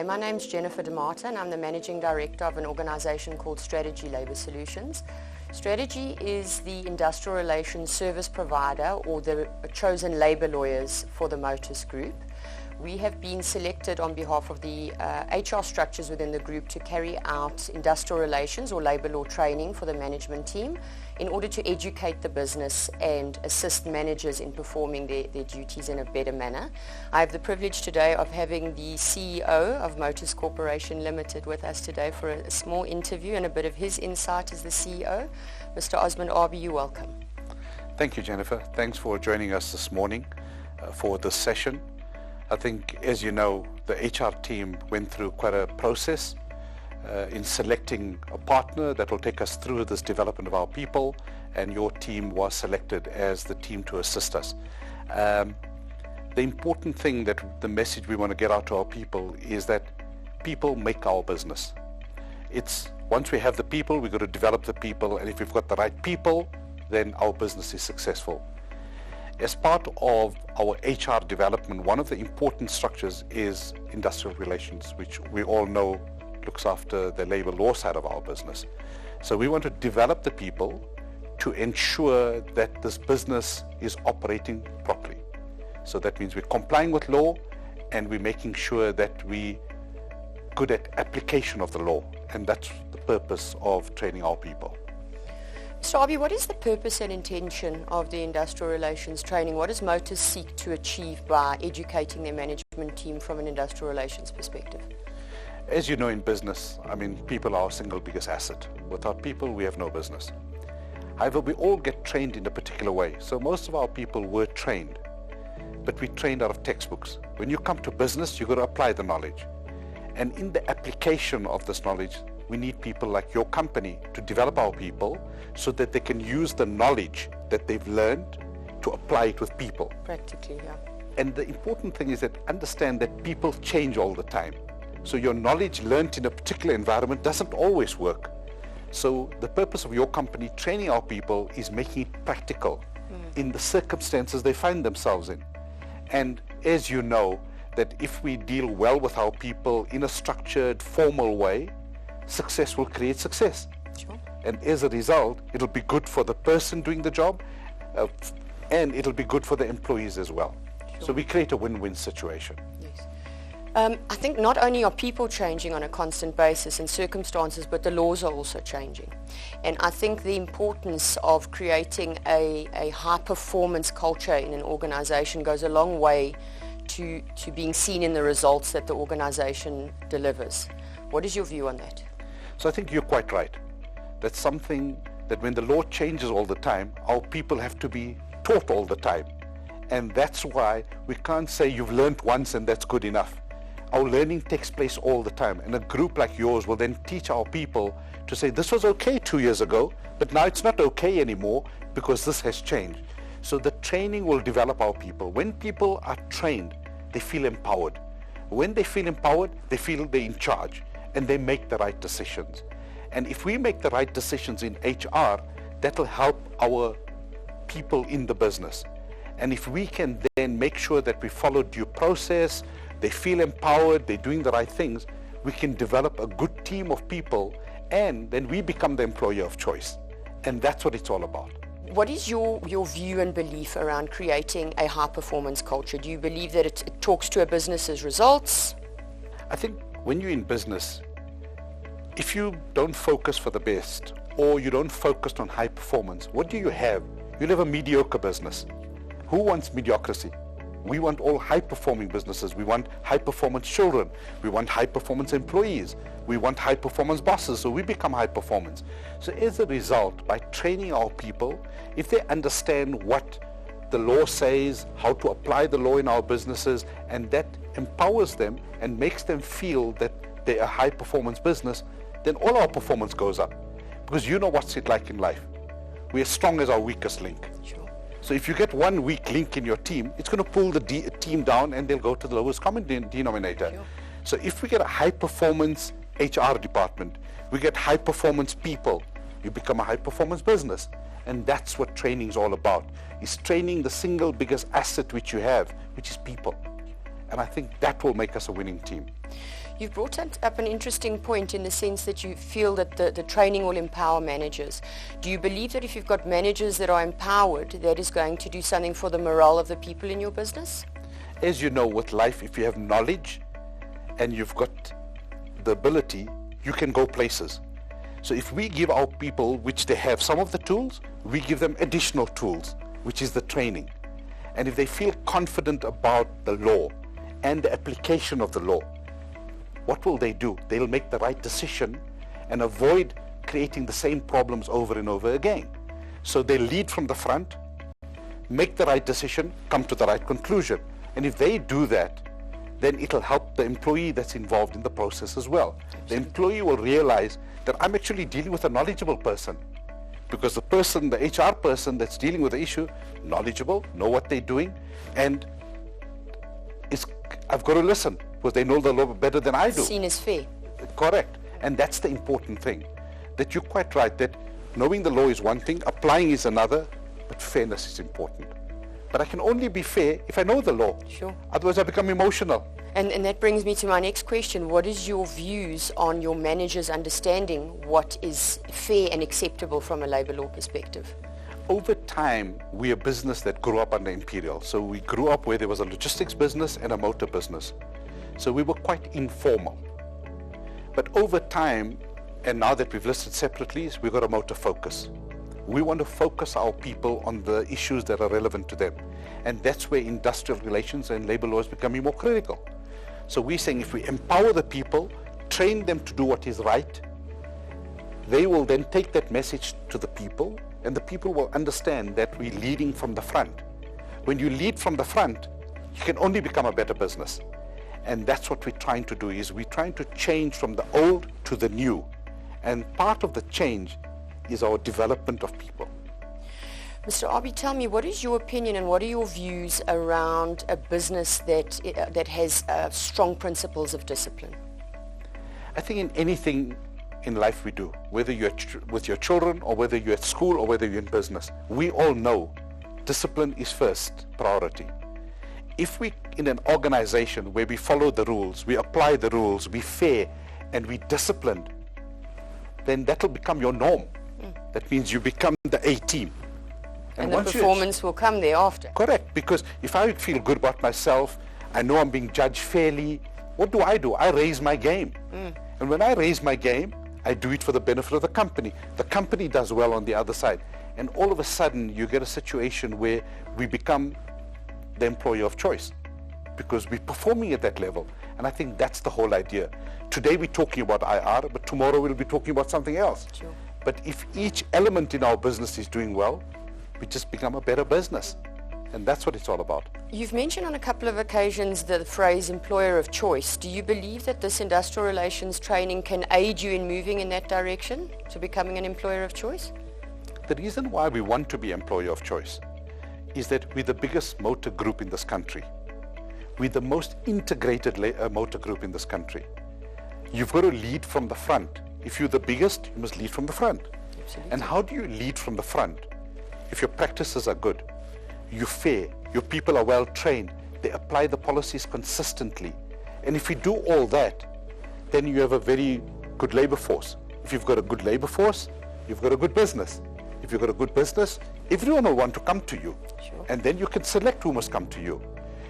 my name's Jennifer DeMarta and I'm the Managing Director of an organisation called Strata-g Labour Solutions. Strata-g is the industrial relations service provider or the chosen labour lawyers for the Motus Group. We have been selected on behalf of the HR structures within the group to carry out industrial relations or labour law training for the management team in order to educate the business and assist managers in performing their duties in a better manner. I have the privilege today of having the CEO of Motus Corporation Limited with us today for a small interview and a bit of his insight as the CEO. Mr. Osman Arbee, you're welcome. Thank you, Jennifer. Thanks for joining us this morning for this session. I think, as you know, the HR team went through quite a process in selecting a partner that will take us through this development of our people, and your team was selected as the team to assist us. The important thing, that the message we want to get out to our people, is that people make our business. It's once we have the people, we've got to develop the people, and if we've got the right people, then our business is successful. As part of our HR development, one of the important structures is industrial relations, which we all know looks after the labor law side of our business. So we want to develop the people to ensure that this business is operating properly. So that means we're complying with law and we're making sure that we're good at application of the law, and that's the purpose of training our people. Mr. Arbee, what is the purpose and intention of the industrial relations training? What does Motus seek to achieve by educating their management team from an industrial relations perspective? As you know, in business, people are our single biggest asset. Without people, we have no business. However, we all get trained in a particular way. So most of our people were trained, but we trained out of textbooks. When you come to business, you've got to apply the knowledge. And in the application of this knowledge, we need people like your company to develop our people so that they can use the knowledge that they've learned to apply it with people. Practically, yeah. And the important thing is that understand that people change all the time. So your knowledge learned in a particular environment doesn't always work. So the purpose of your company training our people is making it practical in the circumstances they find themselves in. And as you know, that if we deal well with our people in a structured, formal way, success will create success. Sure. And as a result, it'll be good for the person doing the job and it'll be good for the employees as well. Sure. So we create a win-win situation. Yes. I think not only are people changing on a constant basis and circumstances, but the laws are also changing. And I think the importance of creating a high-performance culture in an organization goes a long way to being seen in the results that the organization delivers. What is your view on that? So I think you're quite right. That's something that when the law changes all the time, our people have to be taught all the time. And that's why we can't say you've learned once and that's good enough. Our learning takes place all the time, and a group like yours will then teach our people to say this was okay 2 years ago, but now it's not okay anymore because this has changed. So the training will develop our people. When people are trained, they feel empowered. When they feel empowered, they feel they're in charge and they make the right decisions. And if we make the right decisions in HR, that'll help our people in the business. And if we can then make sure that we follow due process, they feel empowered, they're doing the right things, we can develop a good team of people, and then we become the employer of choice. And that's what it's all about. What is your view and belief around creating a high-performance culture? Do you believe that it talks to a business's results? I think when you're in business, if you don't focus for the best or you don't focus on high performance, what do you have? You'll have a mediocre business. Who wants mediocrity? We want all high-performing businesses. We want high-performance children. We want high-performance employees. We want high-performance bosses, so we become high-performance. So as a result, by training our people, if they understand what the law says, how to apply the law in our businesses, and that empowers them and makes them feel that they're a high-performance business, then all our performance goes up. Because you know what's it like in life. We're as strong as our weakest link. Sure. So if you get one weak link in your team, it's going to pull the team down and they'll go to the lowest common denominator. Sure. So if we get a high-performance HR department, we get high-performance people, you become a high-performance business. And that's what training is all about, is training the single biggest asset which you have, which is people. And I think that will make us a winning team. You've brought up an interesting point in the sense that you feel that the training will empower managers. Do you believe that if you've got managers that are empowered, that is going to do something for the morale of the people in your business? As you know, with life, if you have knowledge and you've got the ability, you can go places. So if we give our people, which they have some of the tools, we give them additional tools, which is the training. And if they feel confident about the law and the application of the law, what will they do? They'll make the right decision and avoid creating the same problems over and over again. So they lead from the front, make the right decision, come to the right conclusion. And if they do that, then it'll help the employee that's involved in the process as well. The employee will realize that I'm actually dealing with a knowledgeable person, because the person, the HR person that's dealing with the issue, knowledgeable, know what they're doing, and I've got to listen because they know the law better than I do. Seen as fair. Correct. And that's the important thing, that you're quite right, that knowing the law is one thing, applying is another, but fairness is important. But I can only be fair if I know the law. Sure. Otherwise I become emotional. And that brings me to my next question. What is your views on your managers understanding what is fair and acceptable from a labour law perspective? Over time, we're a business that grew up under Imperial. So we grew up where there was a logistics business and a motor business. So we were quite informal. But over time, and now that we've listed separately, we've got a motor focus. We want to focus our people on the issues that are relevant to them. And that's where industrial relations and labour law is becoming more critical. So we're saying if we empower the people, train them to do what is right, they will then take that message to the people, and the people will understand that we're leading from the front. When you lead from the front, you can only become a better business. And that's what we're trying to do, is we're trying to change from the old to the new. And part of the change is our development of people. Mr. Arbee, tell me, what is your opinion and what are your views around a business that has strong principles of discipline? I think in anything in life we do, whether you're with your children or whether you're at school or whether you're in business, we all know discipline is first priority. If we, in an organization where we follow the rules, we apply the rules, we're fair and we're disciplined, then that'll become your norm. That means you become the A team. And the performance will come thereafter. Correct, because if I feel good about myself, I know I'm being judged fairly, what do? I raise my game. And when I raise my game, I do it for the benefit of the company. The company does well on the other side. And all of a sudden, you get a situation where we become the employer of choice because we're performing at that level. And I think that's the whole idea. Today we're talking about IR, but tomorrow we'll be talking about something else. Sure. But if each element in our business is doing well, we just become a better business. And that's what it's all about. You've mentioned on a couple of occasions the phrase employer of choice. Do you believe that this industrial relations training can aid you in moving in that direction to becoming an employer of choice? The reason why we want to be employer of choice is that we're the biggest motor group in this country. We're the most integrated motor group in this country. You've got to lead from the front. If you're the biggest, you must lead from the front. Absolutely. And how do you lead from the front? If your practices are good, you're fair, your people are well trained, they apply the policies consistently. And if you do all that, then you have a very good labor force. If you've got a good labor force, you've got a good business. If you've got a good business, everyone will want to come to you. Sure. And then you can select who must come to you.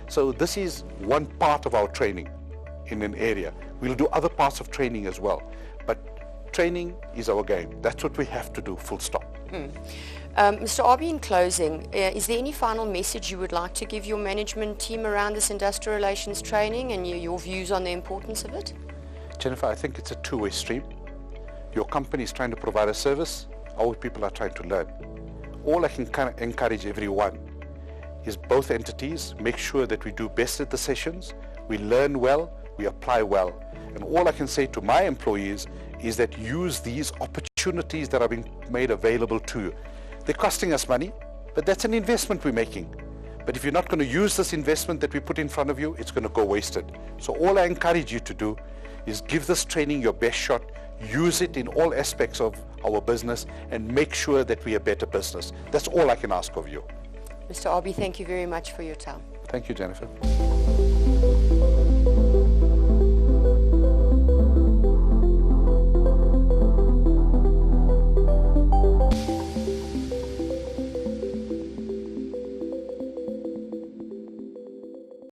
So this is one part of our training in an area. We'll do other parts of training as well. But training is our game. That's what we have to do, full stop. Mr. Arbee, in closing, is there any final message you would like to give your management team around this industrial relations training and your views on the importance of it? Jennifer, I think it's a two-way stream. Your company is trying to provide a service, our people are trying to learn. All I can encourage everyone is both entities make sure that we do best at the sessions, we learn well, we apply well. And all I can say to my employees is that use these opportunities that are being made available to you. They're costing us money, but that's an investment we're making. But if you're not going to use this investment that we put in front of you, it's going to go wasted. So all I encourage you to do is give this training your best shot, use it in all aspects of our business, and make sure that we're a better business. That's all I can ask of you. Mr. Arbee, thank you very much for your time. Thank you, Jennifer.